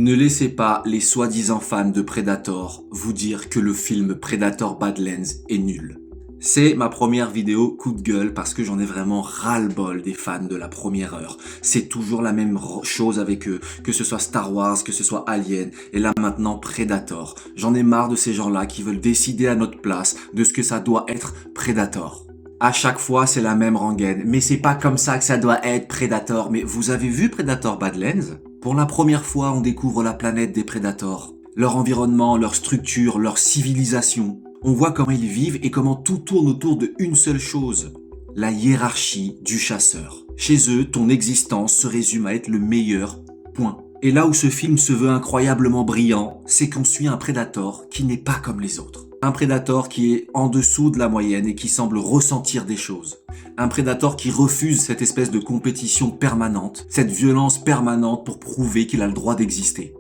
Ne laissez pas les soi-disant fans de Predator vous dire que le film Predator Badlands est nul. C'est ma première vidéo coup de gueule parce que j'en ai vraiment ras-le-bol des fans de la première heure. C'est toujours la même chose avec eux, que ce soit Star Wars, que ce soit Alien, et là maintenant Predator. J'en ai marre de ces gens-là qui veulent décider à notre place de ce que ça doit être Predator. À chaque fois, c'est la même rengaine. Mais c'est pas comme ça que ça doit être Predator. Mais vous avez vu Predator Badlands? Pour la première fois, on découvre la planète des Predators. Leur environnement, leur structure, leur civilisation. On voit comment ils vivent et comment tout tourne autour de une seule chose. La hiérarchie du chasseur. Chez eux, ton existence se résume à être le meilleur, point. Et là où ce film se veut incroyablement brillant, c'est qu'on suit un Predator qui n'est pas comme les autres. Un Predator qui est en dessous de la moyenne et qui semble ressentir des choses. Un Predator qui refuse cette espèce de compétition permanente, cette violence permanente pour prouver qu'il a le droit d'exister.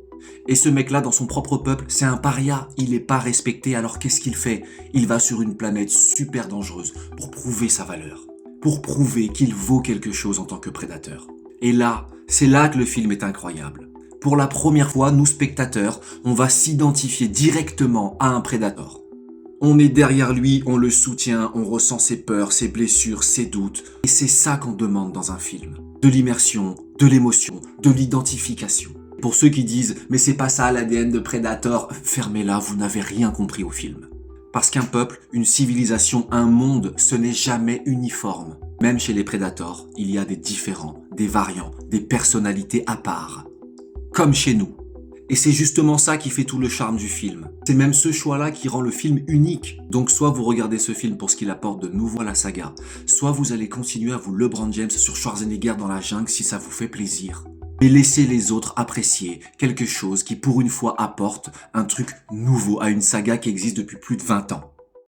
Et ce mec-là, dans son propre peuple, c'est un paria, il n'est pas respecté, alors qu'est-ce qu'il fait? Il va sur une planète super dangereuse pour prouver sa valeur, pour prouver qu'il vaut quelque chose en tant que prédateur. Et là, c'est là que le film est incroyable. Pour la première fois, nous spectateurs, on va s'identifier directement à un prédateur. On est derrière lui, on le soutient, on ressent ses peurs, ses blessures, ses doutes. Et c'est ça qu'on demande dans un film. De l'immersion, de l'émotion, de l'identification. Pour ceux qui disent « mais c'est pas ça l'ADN de Predator », fermez-la, vous n'avez rien compris au film. Parce qu'un peuple, une civilisation, un monde, ce n'est jamais uniforme. Même chez les Predators, il y a des différents, des variants, des personnalités à part. Comme chez nous. Et c'est justement ça qui fait tout le charme du film. C'est même ce choix-là qui rend le film unique. Donc soit vous regardez ce film pour ce qu'il apporte de nouveau à la saga, soit vous allez continuer à vous LeBron James sur Schwarzenegger dans la jungle si ça vous fait plaisir. Mais laissez les autres apprécier quelque chose qui pour une fois apporte un truc nouveau à une saga qui existe depuis plus de 20 ans.